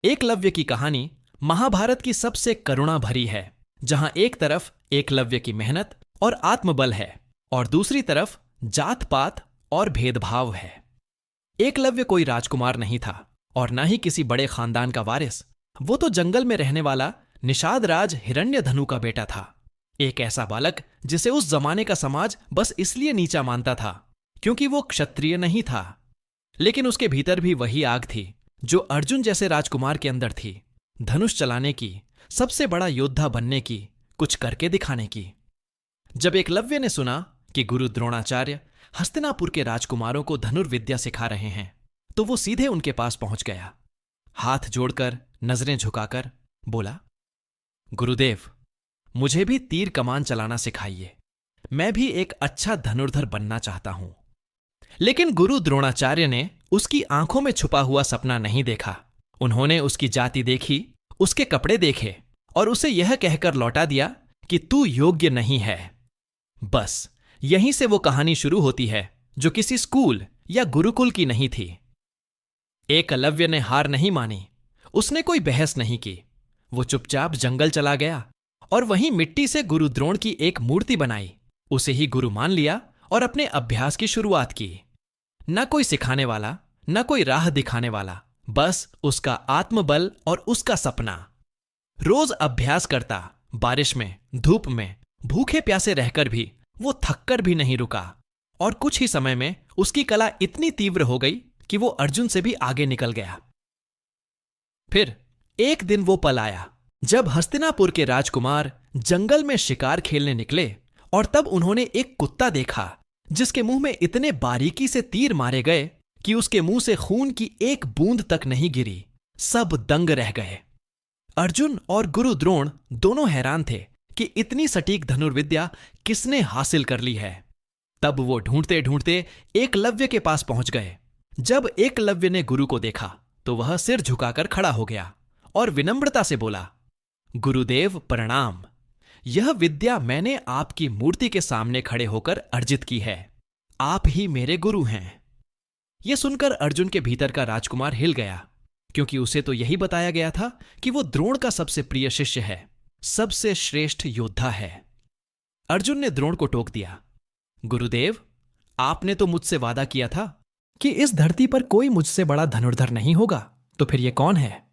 एकलव्य की कहानी महाभारत की सबसे करुणा भरी है, जहां एक तरफ एकलव्य की मेहनत और आत्मबल है और दूसरी तरफ जात पात और भेदभाव है। एकलव्य कोई राजकुमार नहीं था और न ही किसी बड़े खानदान का वारिस। वो तो जंगल में रहने वाला निषाद राज हिरण्यधनु का बेटा था। एक ऐसा बालक जिसे उस जमाने का समाज बस इसलिए नीचा मानता था क्योंकि वो क्षत्रिय नहीं था। लेकिन उसके भीतर भी वही आग थी जो अर्जुन जैसे राजकुमार के अंदर थी, धनुष चलाने की, सबसे बड़ा योद्धा बनने की, कुछ करके दिखाने की। जब एकलव्य ने सुना कि गुरु द्रोणाचार्य हस्तिनापुर के राजकुमारों को धनुर्विद्या सिखा रहे हैं, तो वो सीधे उनके पास पहुंच गया। हाथ जोड़कर, नजरें झुकाकर बोला, गुरुदेव, मुझे भी तीर कमान चलाना सिखाइए। मैं भी एक अच्छा धनुर्धर बनना चाहता हूं। लेकिन गुरु द्रोणाचार्य ने उसकी आंखों में छुपा हुआ सपना नहीं देखा। उन्होंने उसकी जाति देखी, उसके कपड़े देखे और उसे यह कहकर लौटा दिया कि तू योग्य नहीं है। बस यहीं से वो कहानी शुरू होती है जो किसी स्कूल या गुरुकुल की नहीं थी। एकलव्य ने हार नहीं मानी। उसने कोई बहस नहीं की। वो चुपचाप जंगल चला गया और वहीं मिट्टी से गुरु द्रोण की एक मूर्ति बनाई, उसे ही गुरु मान लिया और अपने अभ्यास की शुरुआत की। न कोई सिखाने वाला, न कोई राह दिखाने वाला, बस उसका आत्मबल और उसका सपना। रोज अभ्यास करता, बारिश में, धूप में, भूखे प्यासे रहकर भी वो थककर भी नहीं रुका और कुछ ही समय में उसकी कला इतनी तीव्र हो गई कि वो अर्जुन से भी आगे निकल गया। फिर एक दिन वो पल आया जब हस्तिनापुर के राजकुमार जंगल में शिकार खेलने निकले और तब उन्होंने एक कुत्ता देखा जिसके मुंह में इतने बारीकी से तीर मारे गए कि उसके मुंह से खून की एक बूंद तक नहीं गिरी। सब दंग रह गए। अर्जुन और गुरु द्रोण दोनों हैरान थे कि इतनी सटीक धनुर्विद्या किसने हासिल कर ली है। तब वो ढूंढते ढूंढते एकलव्य के पास पहुंच गए। जब एकलव्य ने गुरु को देखा तो वह सिर झुकाकर खड़ा हो गया और विनम्रता से बोला, गुरुदेव प्रणाम। यह विद्या मैंने आपकी मूर्ति के सामने खड़े होकर अर्जित की है। आप ही मेरे गुरु हैं। यह सुनकर अर्जुन के भीतर का राजकुमार हिल गया, क्योंकि उसे तो यही बताया गया था कि वो द्रोण का सबसे प्रिय शिष्य है, सबसे श्रेष्ठ योद्धा है। अर्जुन ने द्रोण को टोक दिया, गुरुदेव, आपने तो मुझसे वादा किया था कि इस धरती पर कोई मुझसे बड़ा धनुर्धर नहीं होगा, तो फिर यह कौन है?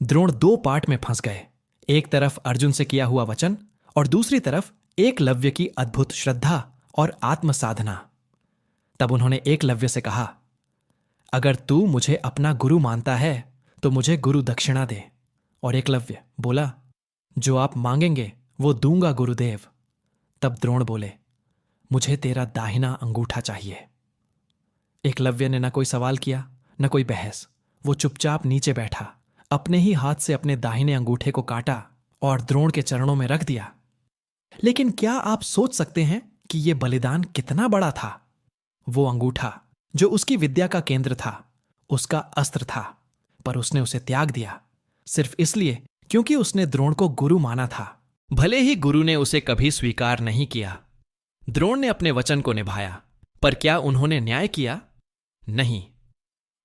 द्रोण दो पार्ट में फंस गए। एक तरफ अर्जुन से किया हुआ वचन और दूसरी तरफ एकलव्य की अद्भुत श्रद्धा और आत्म साधना। तब उन्होंने एकलव्य से कहा, अगर तू मुझे अपना गुरु मानता है तो मुझे गुरु दक्षिणा दे। और एकलव्य बोला, जो आप मांगेंगे वो दूंगा गुरुदेव। तब द्रोण बोले, मुझे तेरा दाहिना अंगूठा चाहिए। एकलव्य ने न कोई सवाल किया, न कोई बहस। वो चुपचाप नीचे बैठा, अपने ही हाथ से अपने दाहिने अंगूठे को काटा और द्रोण के चरणों में रख दिया। लेकिन क्या आप सोच सकते हैं कि यह बलिदान कितना बड़ा था? वो अंगूठा जो उसकी विद्या का केंद्र था, उसका अस्त्र था, पर उसने उसे त्याग दिया सिर्फ इसलिए क्योंकि उसने द्रोण को गुरु माना था। भले ही गुरु ने उसे कभी स्वीकार नहीं किया। द्रोण ने अपने वचन को निभाया, पर क्या उन्होंने न्याय किया? नहीं।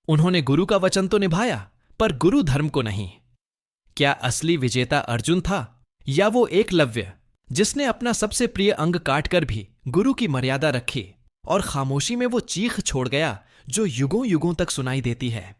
उन्होंने गुरु का वचन तो निभाया, पर गुरु धर्म को नहीं। क्या असली विजेता अर्जुन था या वो एकलव्य जिसने अपना सबसे प्रिय अंग काटकर भी गुरु की मर्यादा रखी और खामोशी में वो चीख छोड़ गया जो युगों युगों तक सुनाई देती है?